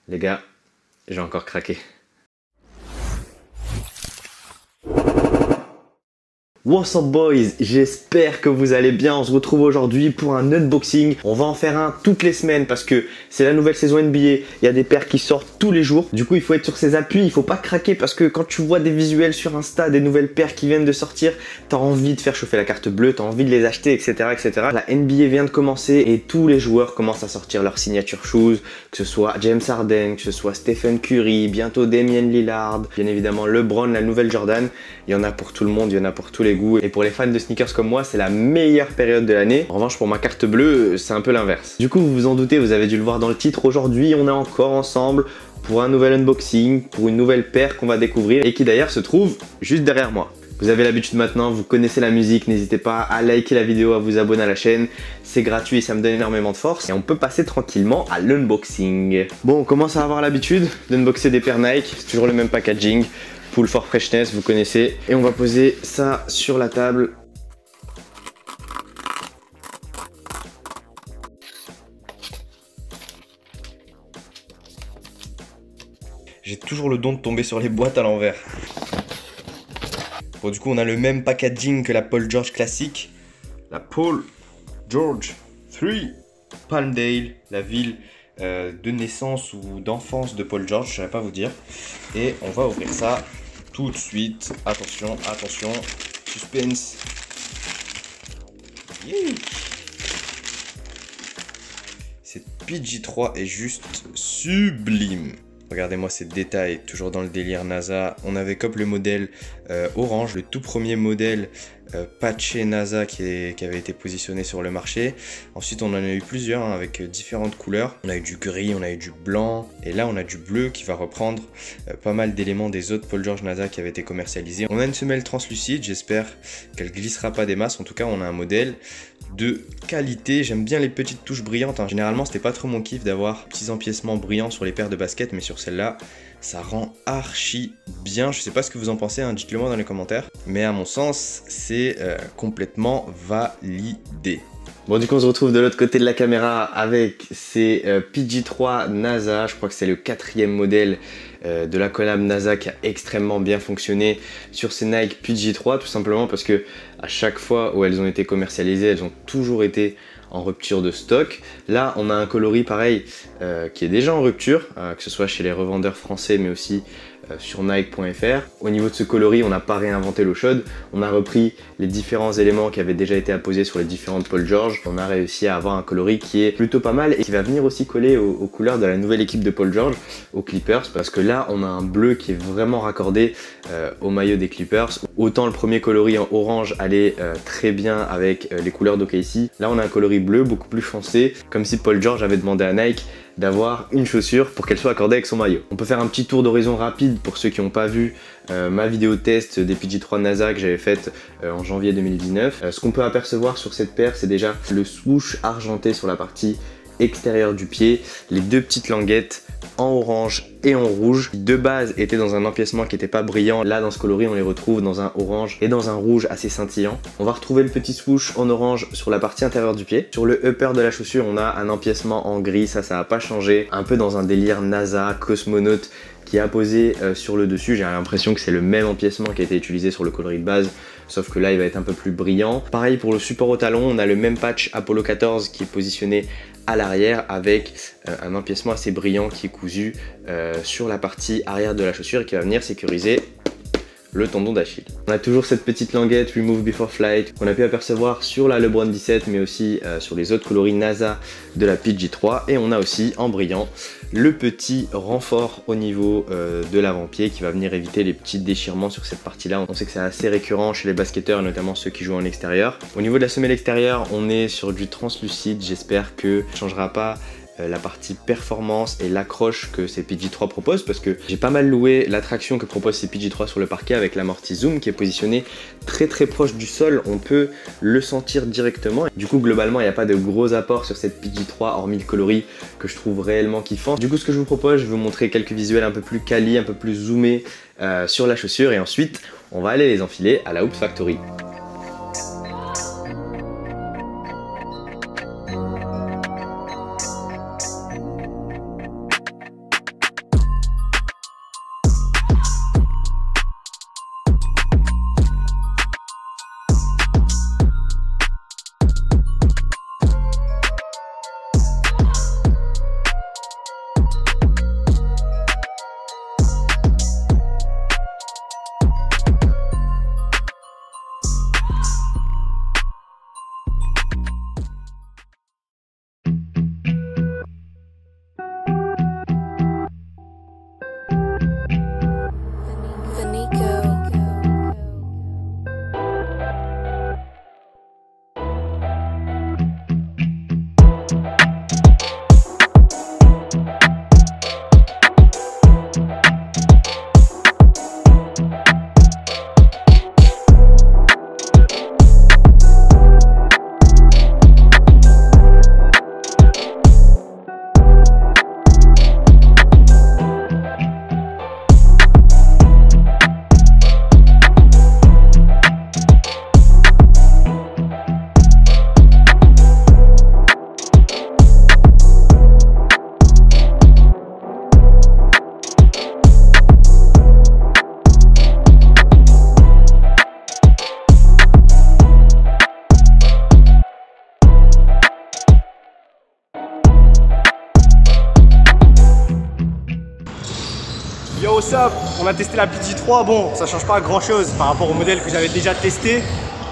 Les gars, j'ai encore craqué. What's up boys, j'espère que vous allez bien. On se retrouve aujourd'hui pour un unboxing. On va en faire un toutes les semaines parce que c'est la nouvelle saison NBA. Il y a des paires qui sortent tous les jours. Du coup, il faut être sur ses appuis, il faut pas craquer parce que quand tu vois des visuels sur Insta, des nouvelles paires qui viennent de sortir, t'as envie de faire chauffer la carte bleue, t'as envie de les acheter, etc., etc. La NBA vient de commencer et tous les joueurs commencent à sortir leurs signature shoes, que ce soit James Harden, que ce soit Stephen Curry, bientôt Damian Lillard, bien évidemment LeBron, la nouvelle Jordan. Il y en a pour tout le monde, il y en a pour tous les goûts. Et pour les fans de sneakers comme moi, c'est la meilleure période de l'année. En revanche, pour ma carte bleue, c'est un peu l'inverse. Du coup, vous vous en doutez, vous avez dû le voir dans le titre. Aujourd'hui, on est encore ensemble pour un nouvel unboxing, pour une nouvelle paire qu'on va découvrir et qui d'ailleurs se trouve juste derrière moi. Vous avez l'habitude maintenant, vous connaissez la musique, n'hésitez pas à liker la vidéo, à vous abonner à la chaîne. C'est gratuit et ça me donne énormément de force. Et on peut passer tranquillement à l'unboxing. Bon, on commence à avoir l'habitude d'unboxer des paires Nike. C'est toujours le même packaging. Full for freshness, vous connaissez. Et on va poser ça sur la table. J'ai toujours le don de tomber sur les boîtes à l'envers. Bon, du coup, on a le même packaging que la Paul George classique. La Paul George 3 Palmdale, la ville de naissance ou d'enfance de Paul George, je ne saurais pas vous dire. Et on va ouvrir ça tout de suite. Attention, attention, suspense. Yeah. Cette PG3 est juste sublime. Regardez-moi ces détails, toujours dans le délire NASA. On avait comme le modèle orange, le tout premier modèle patché NASA qui avait été positionné sur le marché. Ensuite, on en a eu plusieurs hein, avec différentes couleurs. On a eu du gris, on a eu du blanc. Et là, on a du bleu qui va reprendre pas mal d'éléments des autres Paul George NASA qui avaient été commercialisés. On a une semelle translucide, j'espère qu'elle glissera pas des masses. En tout cas, on a un modèle de qualité. J'aime bien les petites touches brillantes. Hein. Généralement, c'était pas trop mon kiff d'avoir petits empiècements brillants sur les paires de baskets, mais sur celle-là, ça rend archi bien. Je sais pas ce que vous en pensez, hein. Dites-le moi dans les commentaires. Mais à mon sens, c'est complètement validé. Bon, du coup, on se retrouve de l'autre côté de la caméra avec ces PG3 NASA. Je crois que c'est le 4e modèle de la collab NASA qui a extrêmement bien fonctionné sur ces Nike PG3, tout simplement parce que à chaque fois où elles ont été commercialisées, elles ont toujours été en rupture de stock. Là, on a un coloris pareil qui est déjà en rupture, que ce soit chez les revendeurs français, mais aussi sur Nike.fr. Au niveau de ce coloris, on n'a pas réinventé l'eau chaude. On a repris les différents éléments qui avaient déjà été apposés sur les différentes Paul George. On a réussi à avoir un coloris qui est plutôt pas mal et qui va venir aussi coller aux couleurs de la nouvelle équipe de Paul George, aux Clippers, parce que là, on a un bleu qui est vraiment raccordé au maillot des Clippers. Autant le premier coloris en orange allait très bien avec les couleurs d'OKC. Là, on a un coloris bleu beaucoup plus foncé, comme si Paul George avait demandé à Nike d'avoir une chaussure pour qu'elle soit accordée avec son maillot. On peut faire un petit tour d'horizon rapide pour ceux qui n'ont pas vu ma vidéo test des PG3 NASA que j'avais faite en janvier 2019. Ce qu'on peut apercevoir sur cette paire, c'est déjà le swoosh argenté sur la partie extérieure du pied, les deux petites languettes en orange et en rouge qui de base étaient dans un empiècement qui n'était pas brillant. Là dans ce coloris on les retrouve dans un orange et dans un rouge assez scintillant. On va retrouver le petit swoosh en orange sur la partie intérieure du pied. Sur le upper de la chaussure on a un empiècement en gris, ça n'a pas changé, un peu dans un délire NASA, cosmonaute qui est apposé sur le dessus. J'ai l'impression que c'est le même empiècement qui a été utilisé sur le coloris de base, sauf que là il va être un peu plus brillant. Pareil pour le support au talon, on a le même patch Apollo 14 qui est positionné à l'arrière avec un empiècement assez brillant qui est cousu sur la partie arrière de la chaussure et qui va venir sécuriser le tendon d'Achille. On a toujours cette petite languette Remove Before Flight qu'on a pu apercevoir sur la LeBron 17 mais aussi sur les autres coloris NASA de la PG3 et on a aussi en brillant le petit renfort au niveau de l'avant-pied qui va venir éviter les petits déchirements sur cette partie-là. On sait que c'est assez récurrent chez les basketteurs et notamment ceux qui jouent en extérieur. Au niveau de la semelle extérieure, on est sur du translucide. J'espère que ça ne changera pas la partie performance et l'accroche que ces PG3 proposent parce que j'ai pas mal loué l'attraction que proposent ces PG3 sur le parquet avec l'amorti Zoom qui est positionné très proche du sol, on peut le sentir directement. Du coup globalement il n'y a pas de gros apports sur cette PG3 hormis le coloris que je trouve réellement kiffant. Du coup ce que je vous propose, je vais vous montrer quelques visuels un peu plus quali, un peu plus zoomés sur la chaussure et ensuite on va aller les enfiler à la Hoop Factory. what's up? On a testé la PG3, bon ça change pas grand chose par rapport au modèle que j'avais déjà testé.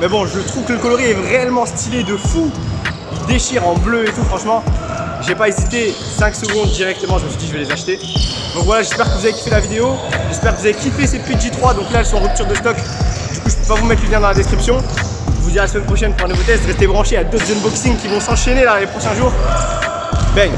Mais bon, je trouve que le coloris est réellement stylé de fou. Il déchire en bleu et tout, franchement. J'ai pas hésité 5 secondes directement, je me suis dit je vais les acheter. Donc voilà, j'espère que vous avez kiffé la vidéo. J'espère que vous avez kiffé ces PG3. Donc là, elles sont en rupture de stock. Du coup, je peux pas vous mettre le lien dans la description. Je vous dis à la semaine prochaine pour un nouveau test. Restez branchés à d'autres unboxings qui vont s'enchaîner là les prochains jours. Bang!